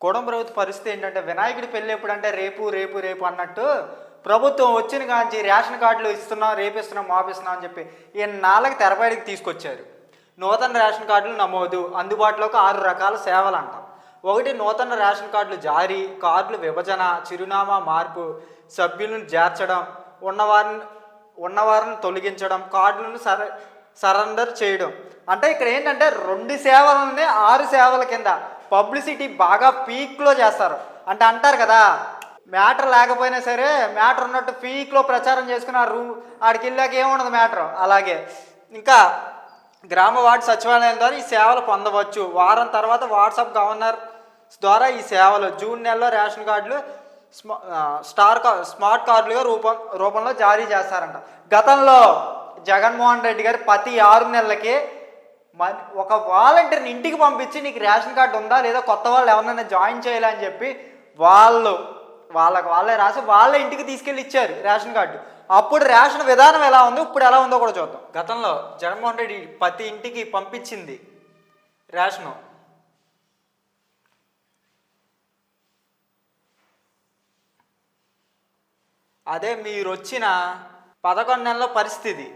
కూడం ప్రభుత్వ పరిస్థితి ఏంటంటే వినాయకుడి పెళ్ళి ఎప్పుడంటే రేపు రేపు రేపు అన్నట్టు ప్రభుత్వం వచ్చిన కాంచి రేషన్ కార్డులు ఇస్తున్నాం, రేపిస్తున్నాం, మాపిస్తున్నాం అని చెప్పి ఈ 4 తెరపైకి తీసుకొచ్చారు. నూతన రేషన్ కార్డులు నమోదు, అందుబాటులోకి 6 రకాల సేవలు అంట. 1 నూతన రేషన్ కార్డులు జారీ, కార్డులు విభజన, చిరునామా మార్పు, సభ్యులను చేర్చడం, ఉన్నవారిని తొలగించడం, కార్డులను సరెండర్ చేయడం. అంటే ఇక్కడ ఏంటంటే 2 సేవలని 6 సేవల కింద పబ్లిసిటీ బాగా పీక్లో చేస్తారు. అంటే అంటారు కదా, మ్యాటర్ లేకపోయినా సరే మ్యాటర్ ఉన్నట్టు పీక్లో ప్రచారం చేసుకున్నారు. ఆడికి వెళ్ళాక ఏముండదు మ్యాటర్. అలాగే ఇంకా గ్రామ వార్డు సచివాలయం ద్వారా ఈ సేవలు పొందవచ్చు. వారం తర్వాత వాట్సాప్ గవర్నర్స్ ద్వారా ఈ సేవలు జూన్ నెలలో రేషన్ కార్డులు స్మార్ట్ కార్డులుగా రూపంలో జారీ చేస్తారంట. గతంలో జగన్మోహన్ రెడ్డి గారు ప్రతి 6 నెలలకి ఒక వాలంటీర్ని ఇంటికి పంపించి నీకు రేషన్ కార్డు ఉందా లేదా, కొత్త వాళ్ళు ఎవరినైనా జాయిన్ చేయాలని చెప్పి వాళ్ళే రాసి వాళ్ళే ఇంటికి తీసుకెళ్ళి ఇచ్చారు రేషన్ కార్డు. అప్పుడు రేషన్ విధానం ఎలా ఉంది, ఇప్పుడు ఎలా ఉందో కూడా చూద్దాం. గతంలో జగన్మోహన్ రెడ్డి ప్రతి ఇంటికి పంపించింది రేషను. అదే మీరు వచ్చిన 11 నెలల పరిస్థితి.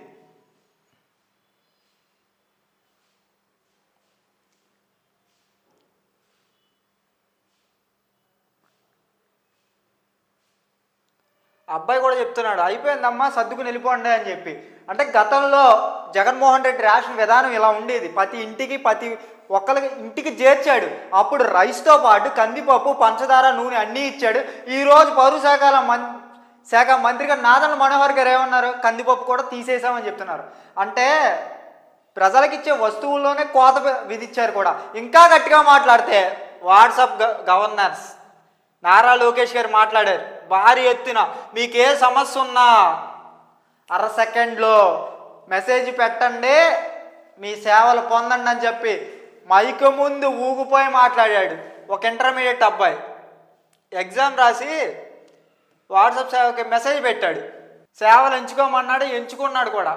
అబ్బాయి కూడా చెప్తున్నాడు, అయిపోయిందమ్మా సర్దుకుని వెళ్ళిపోండి అని చెప్పి. అంటే గతంలో జగన్మోహన్ రెడ్డి రేషన్ విధానం ఇలా ఉండేది. ప్రతి ఒక్కరికి ఇంటికి చేర్చాడు. అప్పుడు రైస్తో పాటు కందిపప్పు, పంచదార, నూనె అన్నీ ఇచ్చాడు. ఈరోజు పౌర శాఖ మంత్రిగా నాదెండ్ల మనోహర్ గారు ఏమన్నారు, కందిపప్పు కూడా తీసేసామని చెప్తున్నారు. అంటే ప్రజలకిచ్చే వస్తువుల్లోనే కోత విధించారు కూడా. ఇంకా గట్టిగా మాట్లాడితే వాట్సాప్ గవర్నర్స్ నారా లోకేష్ గారు మాట్లాడారు భారీ ఎత్తున. మీకే సమస్య ఉన్నా 1/2 సెకండ్లో మెసేజ్ పెట్టండి, మీ సేవలు పొందండి అని చెప్పి మైకు ముందు ఊగిపోయి మాట్లాడాడు ఒక ఇంటర్మీడియట్ అబ్బాయి. ఎగ్జామ్ రాసి వాట్సాప్ సేవకి మెసేజ్ పెట్టాడు, సేవలు ఎంచుకోమన్నాడు, ఎంచుకున్నాడు కూడా.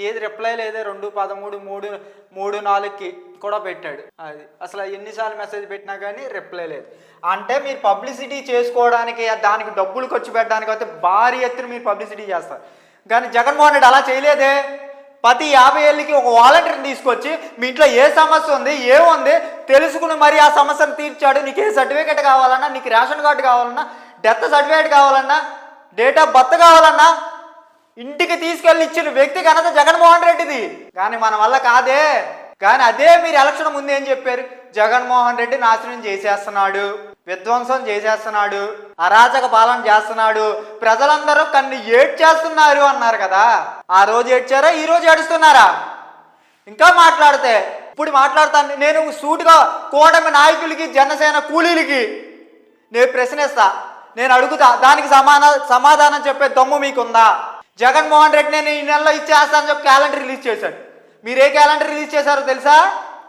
ఏది రిప్లై లేదే. 2/13, 3/4కి కూడా పెట్టాడు. అది అసలు ఎన్నిసార్లు మెసేజ్ పెట్టినా కానీ రిప్లై లేదు. అంటే మీరు పబ్లిసిటీ చేసుకోవడానికి, దానికి డబ్బులు ఖర్చు పెట్టడానికి అయితే భారీ ఎత్తున మీరు పబ్లిసిటీ చేస్తారు. కానీ జగన్మోహన్ రెడ్డి అలా చేయలేదే. ప్రతి 50 ఏళ్ళకి ఒక వాలంటీర్ని తీసుకొచ్చి మీ ఇంట్లో ఏ సమస్య ఉంది, ఏముంది తెలుసుకుని మరి ఆ సమస్యను తీర్చాడు. నీకు ఏ సర్టిఫికేట్ కావాలన్నా, నీకు రేషన్ కార్డు కావాలన్నా, డెత్ సర్టిఫికేట్ కావాలన్నా, డేట్ ఆఫ్ బర్త్ కావాలన్నా ఇంటికి తీసుకెళ్ళి ఇచ్చిన వ్యక్తి ఘనత జగన్మోహన్ రెడ్డిది. కానీ మన వల్ల కాదే. కానీ అదే మీరు ఎలక్షన్ ముందు ఏం చెప్పారు, జగన్మోహన్ రెడ్డి నాశనం చేసేస్తున్నాడు, విధ్వంసం చేసేస్తున్నాడు, అరాచక పాలన చేస్తున్నాడు, ప్రజలందరూ కన్ను ఏడ్చేస్తున్నారు అన్నారు కదా. ఆ రోజు ఏడ్చారా, ఈ రోజు ఏడుస్తున్నారా? ఇంకా మాట్లాడితే ఇప్పుడు మాట్లాడతాను నేను సూటిగా కూటమి నాయకులకి, జనసేన కూలీలకి నేను ప్రశ్నిస్తా, నేను అడుగుతా, దానికి సమాధానం చెప్పే దమ్ము మీకుందా? జగన్మోహన్ రెడ్డి నేను ఈ నెలలో ఇచ్చేస్తానని చెప్పి క్యాలెండర్ రిలీజ్ చేశాడు. మీరు ఏ క్యాలెండర్ రిలీజ్ చేశారో తెలుసా?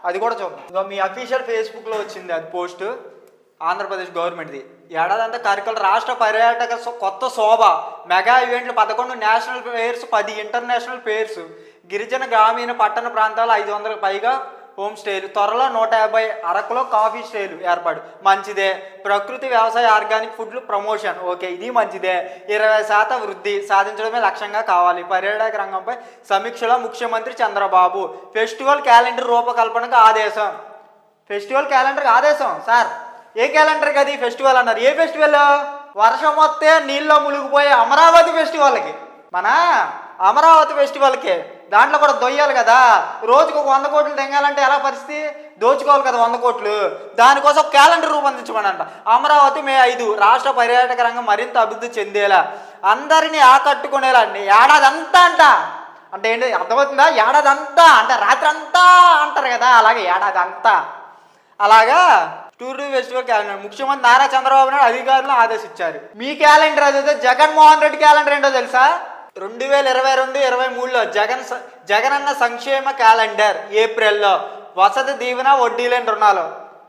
అది కూడా చూద్దాం. ఇక మీ అఫీషియల్ ఫేస్బుక్లో వచ్చింది అది పోస్ట్, ఆంధ్రప్రదేశ్ గవర్నమెంట్ది. ఏడాదంతా కార్యక్రమాలు రాష్ట్ర పర్యాటక కొత్త శోభ, మెగా ఈవెంట్లు 11 నేషనల్ ఫెయిర్స్, 10 ఇంటర్నేషనల్ ఫెయిర్స్, గిరిజన గ్రామీణ పట్టణ ప్రాంతాలు 500కు పైగా హోమ్ స్టేలు, త్వరలో 150 అరకులో కాఫీ స్టేలు ఏర్పాటు. మంచిదే. ప్రకృతి వ్యవసాయ ఆర్గానిక్ ఫుడ్లు ప్రమోషన్, ఓకే, ఇది మంచిదే. 20% వృద్ధి సాధించడమే లక్ష్యంగా కావాలి. పర్యాటక రంగంపై సమీక్షలో ముఖ్యమంత్రి చంద్రబాబు. ఫెస్టివల్ క్యాలెండర్ రూపకల్పనకు ఆదేశం. ఫెస్టివల్ క్యాలెండర్కి ఆదేశం. సార్ ఏ క్యాలెండర్కి అది ఫెస్టివల్ అన్నారు? ఏ ఫెస్టివల్? వర్షం వస్తే నీళ్ళలో మునిగిపోయే అమరావతి ఫెస్టివల్కి, మన అమరావతి ఫెస్టివల్కి. దాంట్లో కూడా దొయ్యాలి కదా. రోజుకు 100 కోట్లు తెంగాలంటే ఎలా పరిస్థితి? దోచుకోవాలి కదా 100 కోట్లు. దానికోసం క్యాలెండర్ రూపొందించమనంట. అమరావతి మే 5 రాష్ట్ర పర్యాటక రంగం మరింత అభివృద్ధి చెందేలా, అందరినీ ఆకట్టుకునేలా ఏడాది అంతా అంట. అంటే ఏంటి అర్థమవుతుందా? ఏడాది అంతా అంటే రాత్రి అంతా అంటారు కదా, అలాగే ఏడాది అంతా. అలాగా టూరిస్ట్ ఫెస్టివల్ క్యాలెండర్ ముఖ్యమంత్రి నారా చంద్రబాబు నాయుడు అధికారులను ఆదేశించారు. మీ క్యాలెండర్ అదే. జగన్మోహన్ రెడ్డి క్యాలెండర్ ఏంటో తెలుసా? 2022-23లో జగనన్న సంక్షేమ క్యాలెండర్ ఏప్రిల్లో, వసతి దీవెన వడ్డీ లేని రుణాలు.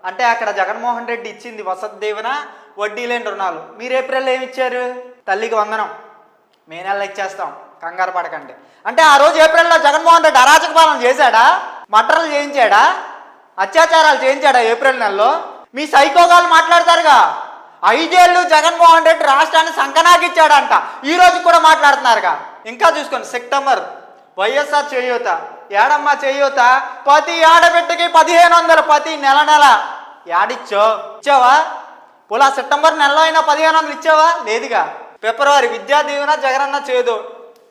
అంటే అక్కడ జగన్మోహన్ రెడ్డి ఇచ్చింది వసతి దీవెన వడ్డీ లేని రుణాలు. మీరు ఏప్రిల్లో ఏమి ఇచ్చారు? తల్లికి వందనం మే నెలలో ఇచ్చేస్తాం, కంగారు పడకండి. అంటే ఆ రోజు ఏప్రిల్లో జగన్మోహన్ రెడ్డి అరాచక పాలన చేశాడా? మటర్లు చేయించాడా? అత్యాచారాలు చేయించాడా ఏప్రిల్ నెలలో? మీ సైకోగాలు మాట్లాడతారుగా 5 ఏళ్ళు జగన్మోహన్ రెడ్డి రాష్ట్రాన్ని సంకనాకిచ్చాడంట, ఈ రోజు కూడా మాట్లాడుతున్నారుగా. ఇంకా చూసుకోండి, సెప్టెంబర్ వైఎస్ఆర్ చేయూత. ఏడమ్మా చేయూత? ప్రతి ఆడబిడ్డకి 1500 ప్రతి నెల ఇచ్చావా? పోలా సెప్టెంబర్ నెలలో అయినా 1500 ఇచ్చావా? లేదుగా. ఫిబ్రవరి విద్యా దీవెన జగనన్న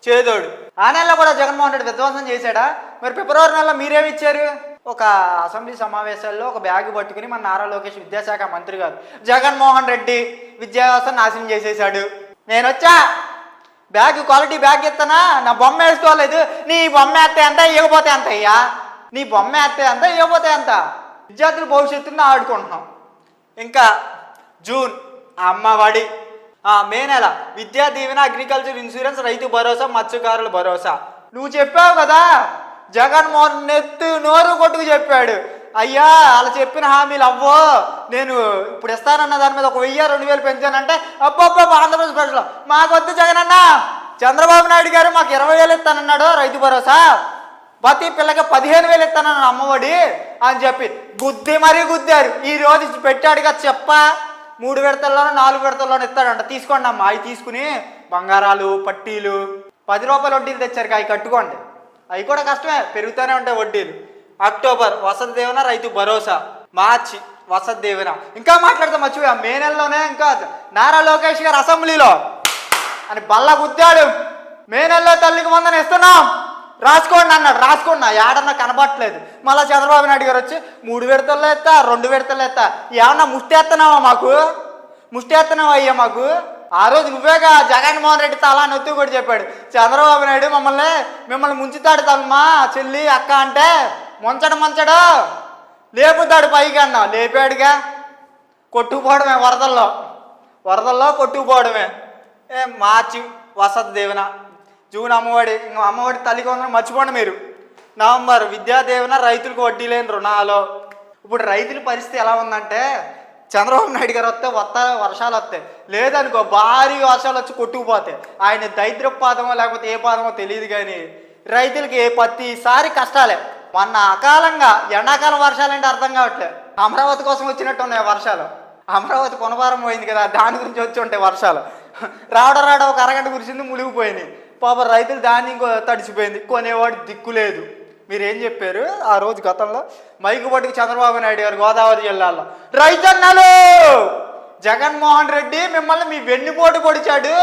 చేదోడు. ఆ నెలలో కూడా జగన్మోహన్ రెడ్డి విధ్వంసం చేశాడా? మరి ఫిబ్రవరి నెలలో మీరేమి ఇచ్చారు? ఒక అసెంబ్లీ సమావేశాల్లో ఒక బ్యాగ్ పట్టుకుని మన నారా లోకేష్ విద్యాశాఖ మంత్రి గారు జగన్మోహన్ రెడ్డి విద్యా వ్యవస్థను నాశనం చేసేశాడు. నేను వచ్చా బ్యాగ్ క్వాలిటీ బ్యాగ్ ఇస్తానా, నా బొమ్మ వేసుకోలేదు, నీ బొమ్మ వేస్తే ఎంత ఇవ్వకపోతే ఎంత అయ్యా, నీ బొమ్మ వేస్తే ఎంత ఇవ్వకపోతే ఎంత, విద్యార్థుల భవిష్యత్తుని ఆడుకుంటున్నాం. ఇంకా జూన్ అమ్మఒడి, మే నెల విద్యా దీవెన, అగ్రికల్చర్ ఇన్సూరెన్స్, రైతు భరోసా, మత్స్యకారుల భరోసా. నువ్వు చెప్పావు కదా, జగన్మోహన్ నెత్తు నోరు కొట్టుకు చెప్పాడు, అయ్యా అలా చెప్పిన హామీలు అవ్వో, నేను ఇప్పుడు ఇస్తానన్న దాని మీద 1000-2000 పెంచానంటే అబ్బబ్బా ఆంధ్రప్రదేశ్ ప్రజలు మాకు వద్దు జగనన్న, చంద్రబాబు నాయుడు గారు మాకు 20,000 ఇస్తానన్నాడు రైతు భరోసా, ప్రతి పిల్లకి 15,000 ఇస్తానన్నాడు అమ్మఒడి అని చెప్పి మరీ గుద్దారు. ఈ రోజు పెట్టాడుగా చెప్ప 3 విడతల్లోనూ 4 విడతల్లోనూ ఇస్తాడంట. తీసుకోండి అమ్మా, అవి తీసుకుని బంగారాలు పట్టీలు 10 రూపాయల వడ్డీలు తెచ్చారు, అవి కట్టుకోండి, అవి కూడా కష్టమే, పెరుగుతూనే ఉంటాయి వడ్డీలు. అక్టోబర్ వసతి దీవెన, రైతు భరోసా. మార్చి వసతి దీవెన. ఇంకా మాట్లాడతాం మర్చిపోయా, మే నెలలోనే ఇంకా నారా లోకేష్ గారు అసెంబ్లీలో అని బల్ల గుద్దాడు, మే నెలలో తల్లికి వందన ఇస్తున్నాం రాసుకోండి అన్నాడు. రాసుకోండి, ఏడన్నా కనబట్టలేదు. మళ్ళీ చంద్రబాబు నాయుడు గారు వచ్చి 3 విడతల్లో ఎత్తా, 2 విడతల్లో ఎత్తా, ఏమన్నా ముష్టి ఎత్తనావా మాకు, ముష్టి ఎత్తనావా అయ్యా మాకు? ఆ రోజు నువ్వేగా జగన్మోహన్ రెడ్డి తలా నొత్తు కూడా చెప్పాడు, చంద్రబాబు నాయుడు మిమ్మల్ని ముంచుతాడు తమ్మా చెల్లి అక్క అంటే, ముంచడు లేపుతాడు పైకి అన్నా, లేపాడుగా. కొట్టుకుపోవడమే, వరదల్లో కొట్టుకుపోవడమే. మార్చి వసతి దీవెన, జూన్ అమ్మఒడి, అమ్మఒడి తల్లికి వందనం మర్చిపోండి మీరు. నవంబర్ విద్యా దీవెన, రైతులకు వడ్డీ లేని రుణాలు. ఇప్పుడు రైతుల పరిస్థితి ఎలా ఉందంటే, చంద్రబాబు నాయుడు గారు వస్తే వర్షాలు వస్తాయి, లేదనుకో భారీగా వర్షాలు వచ్చి కొట్టుకుపోతాయి. ఆయన దైద్రపాదమో లేకపోతే ఏ పాదమో తెలియదు, కానీ రైతులకి ప్రతిసారి కష్టాలే. మొన్న అకాలంగా ఎండాకాలం వర్షాలు అంటే అర్థం కావట్లేదు, అమరావతి కోసం వచ్చినట్టు ఉన్నాయి వర్షాలు. అమరావతి పునఃప్రారంభం పోయింది కదా, దాని గురించి వచ్చి ఉంటాయి వర్షాలు. రావడం ఒక అరగంట కురిసింది, మునిగిపోయింది. పాప రైతులు ధాన్యం తడిసిపోయింది, కొనేవాడు దిక్కు లేదు. మీరేం చెప్పారు ఆ రోజు గతంలో? మైకు పట్టుకు చంద్రబాబు నాయుడు గారు గోదావరి జిల్లాలో, రైతన్నలు జగన్మోహన్ రెడ్డి మిమ్మల్ని మీ వెన్నుపోటు పొడిచాడు,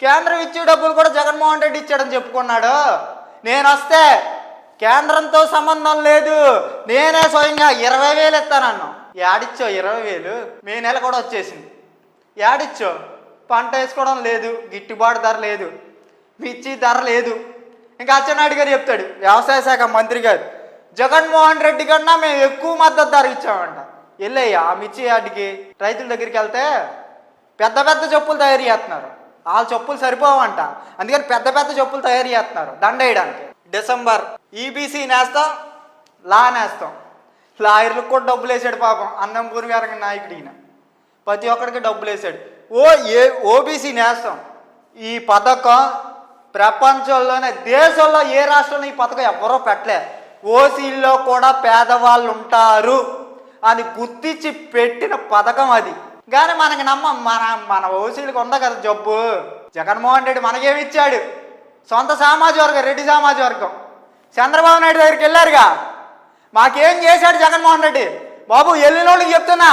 కేంద్రం ఇచ్చే డబ్బులు కూడా జగన్మోహన్ రెడ్డి ఇచ్చాడని చెప్పుకున్నాడు. నేను వస్తే కేంద్రంతో సంబంధం లేదు, నేనే స్వయంగా 20,000 ఇస్తానన్నా. ఏడిచ్చో 20,000? మే నెల కూడా వచ్చేసింది, ఏడిచ్చో? పంట వేసుకోవడం లేదు, గిట్టుబాటు ధర లేదు, మిర్చి ధర లేదు. ఇంకా అచ్చెన్నాయుడు గారు చెప్తాడు, వ్యవసాయ శాఖ మంత్రి గారు, జగన్మోహన్ రెడ్డి కన్నా మేము ఎక్కువ మద్దతు ధర ఇచ్చామంట. వెళ్ళయ్యా ఆ మిర్చి యార్డ్కి, రైతుల దగ్గరికి వెళ్తే పెద్ద పెద్ద చెప్పులు తయారు చేస్తున్నారు, వాళ్ళ చెప్పులు సరిపోవంట, అందుకని పెద్ద పెద్ద చెప్పులు తయారు చేస్తున్నారు దండ వేయడానికి. డిసెంబర్ ఈబీసీ నేస్తాం, లా నేస్తాం. లాయర్లకు కూడా డబ్బులు వేసాడు పాపం అన్నంపూరి గారి నాయకుడు ఈయన, ప్రతి ఒక్కడికి డబ్బులు వేసాడు. ఓబీసీ నేస్తాం. ఈ పథకం ప్రపంచంలోనే, దేశంలో ఏ రాష్ట్రంలో ఈ పథకం ఎవరో పెట్టలే. ఓసీల్లో కూడా పేదవాళ్ళు ఉంటారు అని గుర్తించి పెట్టిన పథకం అది. కానీ మనకి మన ఓసీలకు ఉందా కదా జబ్బు. జగన్మోహన్ రెడ్డి మనకేమిచ్చాడు? సొంత సామాజిక వర్గం, రెడ్డి సామాజిక వర్గం. చంద్రబాబు నాయుడు దగ్గరికి వెళ్ళారుగా, మాకేం చేశాడు జగన్మోహన్ రెడ్డి? బాబు వెళ్ళినోళ్ళకి చెప్తున్నా,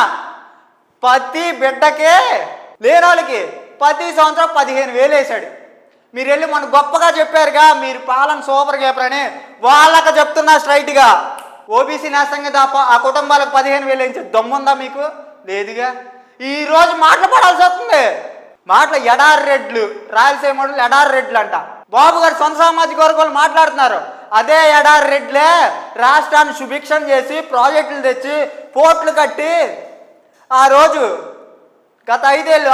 ప్రతి బిడ్డకే లేనోళ్ళకి ప్రతి సంవత్సరం 15,000 వేసాడు. మీరు వెళ్ళి మన గొప్పగా చెప్పారుగా, మీరు పాలన సూపర్ చెప్పరని, వాళ్ళకి చెప్తున్నా స్ట్రైట్గా, ఓబీసీ నేస్తంగా ఆ కుటుంబాలకు 15,000 వేయించే దమ్ముందా మీకు? లేదుగా. ఈరోజు మాటలు పడాల్సి వస్తుంది. మాటలు ఎడారి రెడ్లు, రాయలసీమ ఎడారి రెడ్లు అంట. బాబు గారు సొంత సామాజిక వర్గాలు మాట్లాడుతున్నారు. అదే ఎడారి రెడ్లే రాష్ట్రాన్ని సుభిక్షం చేసి ప్రాజెక్టులు తెచ్చి పోర్ట్లు కట్టి, ఆ రోజు గత 5 ఏళ్ళు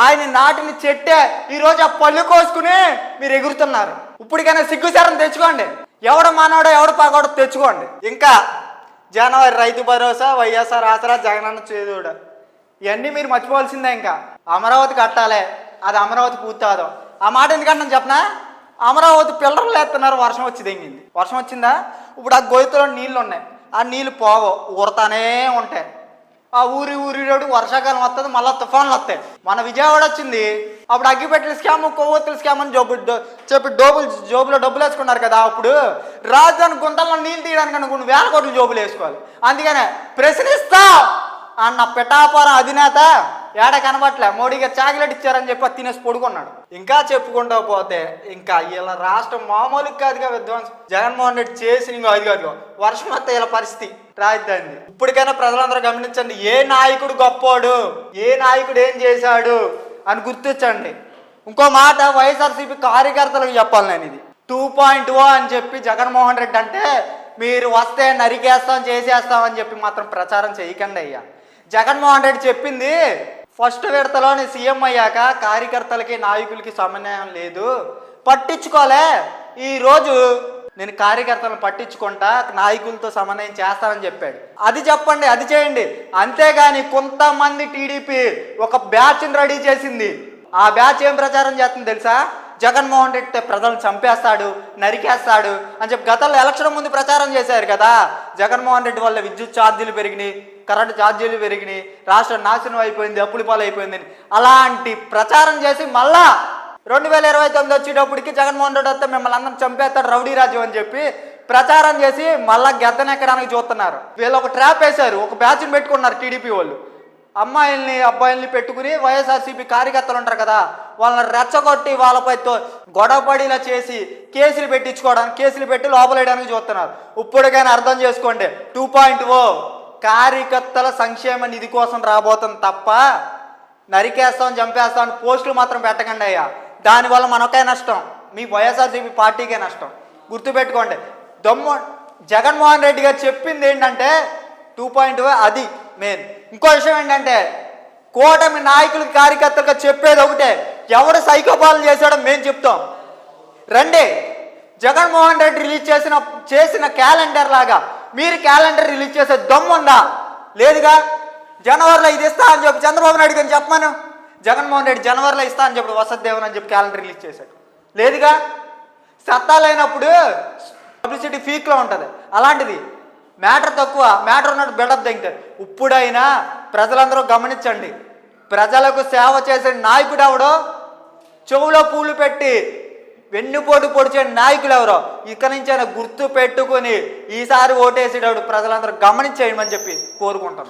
ఆయన నాటిని చెట్టే ఈరోజు ఆ పళ్ళు కోసుకుని మీరు ఎగురుతున్నారు. ఇప్పటికైనా సిగ్గుసారం తెచ్చుకోండి, ఎవడ మానవాడో ఎవడ పాకోడో తెచ్చుకోండి. ఇంకా జనవరి రైతు భరోసా, వైఎస్ఆర్ ఆసరా, జగనన్న చేదోడు, ఇవన్నీ మీరు మర్చిపోవాల్సిందే. ఇంకా అమరావతి కట్టాలి, అది అమరావతి పూర్తవదు. ఆ మాట ఎందుకంటే చెప్పనా, అమరావతి పిల్లర్లు వేస్తున్నారు, వర్షం వచ్చి తెంగింది. వర్షం వచ్చిందా? ఇప్పుడు ఆ గొయ్యలో నీళ్ళు ఉన్నాయి, ఆ నీళ్ళు పోవు, ఊరతానే ఉంటాయి. ఆ ఊరిరోడు వర్షాకాలం వస్తుంది, మళ్ళీ తుఫాన్లు వస్తాయి. మన విజయవాడ వచ్చింది అప్పుడు అగ్గిపెట్టెల స్కామ్, కొవ్వొత్తుల స్కామ్ అని చెప్పి జోబులో డబ్బులు వేసుకున్నారు కదా. అప్పుడు రాజధాని గుంతల్లో నీళ్ళు తీయడానికి అనుకున్న 1000 కోట్లు జోబులు వేసుకోవాలి. అందుకనే ప్రశ్నిస్తా అన్న పిఠాపురం అధినేత ఏడ కనబట్లే. మోడీ గారు చాక్లెట్ ఇచ్చారని చెప్పి తినేసి పడుకున్నాడు. ఇంకా చెప్పుకుంటూ పోతే ఇంకా ఇలా రాష్ట్రం మామూలుగా కాదుగా విధ్వంసం. జగన్మోహన్ రెడ్డి చేసిన అది కాదుగా వర్షం వస్తే ఇలా పరిస్థితి రాజధాని. ఇప్పటికైనా ప్రజలందరూ గమనించండి, ఏ నాయకుడు గొప్పోడు, ఏ నాయకుడు ఏం చేశాడు అని గుర్తించండి. ఇంకో మాట వైఎస్ఆర్సీపీ కార్యకర్తలకు చెప్పాలి నేను, ఇది 2.0 అని చెప్పి జగన్మోహన్ రెడ్డి అంటే మీరు వస్తే నరికేస్తాం చేసేస్తాం అని చెప్పి మాత్రం ప్రచారం చేయకండి అయ్యా. జగన్మోహన్ రెడ్డి చెప్పింది ఫస్ట్ విడతలోని సీఎం అయ్యాక కార్యకర్తలకి నాయకులకి సమన్వయం లేదు, పట్టించుకోలే. ఈరోజు నేను కార్యకర్తలను పట్టించుకుంటా, నాయకులతో సమన్వయం చేస్తానని చెప్పాడు. అది చెప్పండి, అది చేయండి. అంతేగాని కొంతమంది టీడీపీ ఒక బ్యాచ్ని రెడీ చేసింది. ఆ బ్యాచ్ ఏం ప్రచారం చేస్తుంది తెలుసా? జగన్మోహన్ రెడ్డి ప్రజలను చంపేస్తాడు, నరికేస్తాడు అని చెప్పి గతంలో ఎలక్షన్ ముందు ప్రచారం చేశారు కదా. జగన్మోహన్ రెడ్డి వల్ల విద్యుత్ ఛార్జీలు పెరిగినాయి, కరెంటు ఛార్జీలు పెరిగినాయి, రాష్ట్రం నాశనం అయిపోయింది, అప్పుల పాలు అయిపోయిందని అలాంటి ప్రచారం చేసి మళ్ళా 2029 వచ్చేటప్పటికి జగన్మోహన్ రెడ్డి వస్తే మిమ్మల్ని అందరం చంపేస్తాడు, రౌడీ రాజ్యం అని చెప్పి ప్రచారం చేసి మళ్ళా గద్దెనెక్కడానికి చూస్తున్నారు. వీళ్ళు ఒక ట్రాప్ వేశారు, ఒక బ్యాచ్ని పెట్టుకున్నారు టీడీపీ వాళ్ళు. అమ్మాయిల్ని అబ్బాయిల్ని పెట్టుకుని వైఎస్ఆర్సీపీ కార్యకర్తలు ఉంటారు కదా, వాళ్ళని రెచ్చగొట్టి వాళ్ళపై గొడవపడిలా చేసి కేసులు పెట్టి లోపలేయడానికి చూస్తున్నారు. ఇప్పటికైనా అర్థం చేసుకోండి, 2.0 కార్యకర్తల సంక్షేమ నిధి కోసం రాబోతుంది తప్ప నరికేస్తాం చంపేస్తాం పోస్టులు మాత్రం పెట్టకండి అయ్యా. దానివల్ల మనకే నష్టం, మీ వైఎస్ఆర్సీపీ పార్టీకే నష్టం. గుర్తుపెట్టుకోండి. జగన్మోహన్ రెడ్డి గారు చెప్పింది ఏంటంటే 2.0 అది మెయిన్. ఇంకో విషయం ఏంటంటే కూటమి నాయకులకి కార్యకర్తలుగా చెప్పేది ఒకటే, ఎవడు సైకోపాలన చేశాడో మేము చెప్తాం రండి. జగన్మోహన్ రెడ్డి రిలీజ్ చేసిన క్యాలెండర్ లాగా మీరు క్యాలెండర్ రిలీజ్ చేసే దమ్ముందా? లేదుగా. జనవరిలో ఇది ఇస్తా అని చెప్పి చంద్రబాబు నాయుడు గారిని చెప్పమను. జగన్మోహన్ రెడ్డి జనవరిలో ఇస్తా అని చెప్పి వసతిదేవన్ అని చెప్పి క్యాలెండర్ రిలీజ్ చేశాడు. లేదుగా. సత్తా లేనప్పుడు పబ్లిసిటీ ఫీక్లో ఉంటుంది. అలాంటిది మ్యాటర్ తక్కువ, మ్యాటర్ ఉన్నట్టు బిల్డప్ దింగుతారు. ఇప్పుడైనా ప్రజలందరూ గమనించండి, ప్రజలకు సేవ చేసే నాయకుడు ఎవడో, చెవులో పూలు పెట్టి వెన్నుపోటు పొడిచే నాయకులు ఎవరో ఇక నుంచి అయినా గుర్తు పెట్టుకుని ఈసారి ఓటేసేటప్పుడు ప్రజలందరూ గమనించేయమని చెప్పి కోరుకుంటాం.